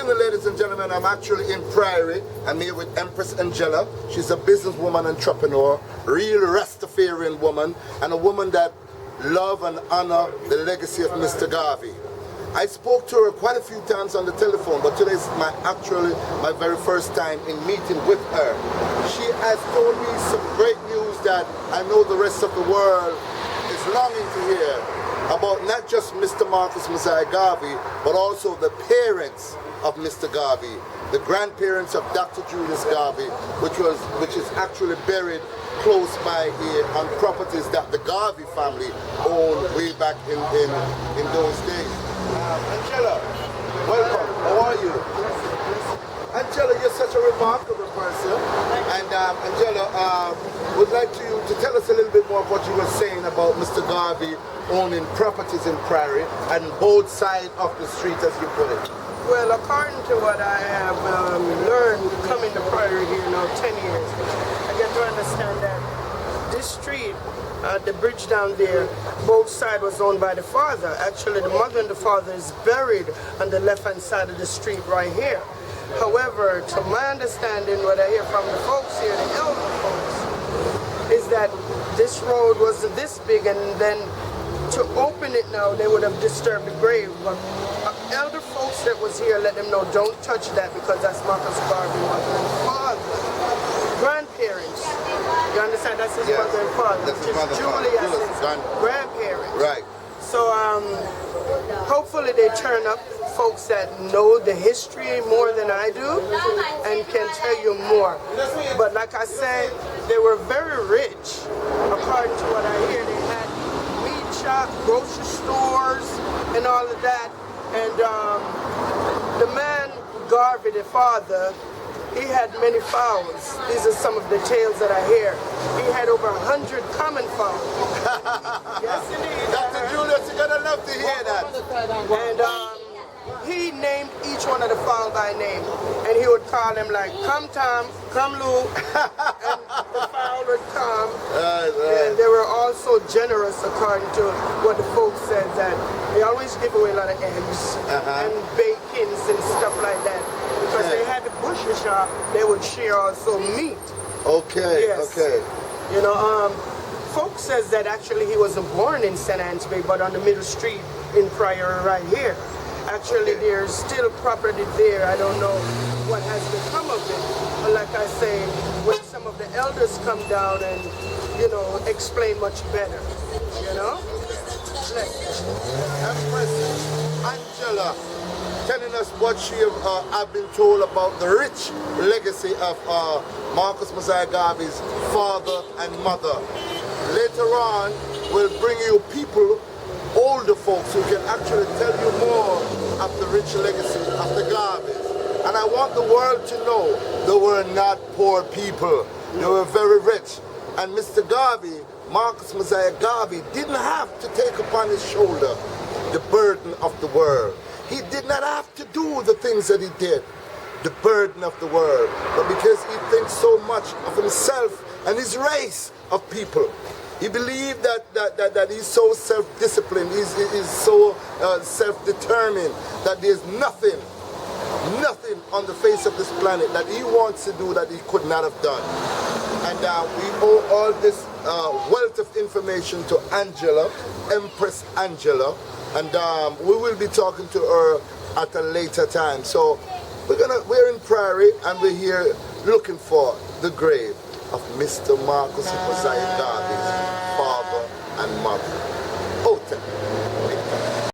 evening, ladies and gentlemen. I'm actually in Priory. I'm here with Empress Angela. She's a businesswoman, entrepreneur, real Rastafarian woman, and a woman that love and honor the legacy of Mr. Garvey. I spoke to her quite a few times on the telephone, but today is my very first time in meeting with her. She has told me some great news that I know the rest of the world is longing to hear about, not just Mr. Marcus Mosiah Garvey, but also the parents of Mr. Garvey, the grandparents of Dr. Julius Garvey, which is actually buried close by here on properties that the Garvey family owned way back in those days. Angela, welcome. How are you? Angela, you're such a remarkable person. And Angela, would like you to tell us a little bit more of what you were saying about Mr. Garvey owning properties in Priory and both sides of the street, as you put it. Well, according to what I have learned coming to Priory here now 10 years, I get to understand that this street, the bridge down there, both sides was owned by the father. Actually, the mother and the father is buried on the left-hand side of the street right here. However, to my understanding, what I hear from the folks here, the elder folks, is that this road wasn't this big, and then to open it now, they would have disturbed the grave. But elder folks that was here let them know, don't touch that, because that's Marcus Garvey, mother and father. Grandparents, you understand, that's his mother and father. That's his mother, Julius, his grandparents. Right. So hopefully they turn up folks that know the history more than I do and can tell you more. But like I said, they were very rich. According to what I hear, they had meat shop, grocery stores, and all of that. And the man, Garvey, the father, he had many fowls. These are some of the tales that I hear. He had over 100 common fowls. Yes, indeed. Dr. Julius, you're gonna love to hear that. And he named each one of the fowl by name. And he would call them like, come Tom, come Lou, and the fowl would come. And they were also generous, according to what the folks said, that they always give away a lot of eggs and bacons and stuff like that. Because they had the butcher shop, they would share also meat. Okay, yes. okay. You know, folks says that actually he wasn't born in St. Anthony, but on the middle street in Priory right here. Actually, there's still property there. I don't know what has become of it. But like I say, when some of the elders come down and, you know, explain much better, you know? Empress Angela telling us what she have been told about the rich legacy of Marcus Mosiah Garvey's father and mother. Later on, we'll bring you people, older folks, who can actually tell you more of the rich legacy of the Garveys. And I want the world to know they were not poor people. They were very rich. And Mr. Garvey, Marcus Mosiah Garvey, didn't have to take upon his shoulder the burden of the world. He did not have to do the things that he did, the burden of the world. But because he thinks so much of himself and his race of people, he believed that he's so self-disciplined, he's so self-determined, that there's nothing on the face of this planet that he wants to do that he could not have done. And we owe all this wealth of information to Angela, Empress Angela, and we will be talking to her at a later time. So we're in Priory, and we're here looking for the grave of Mr. Marcus Mosiah Garvey's father and mother.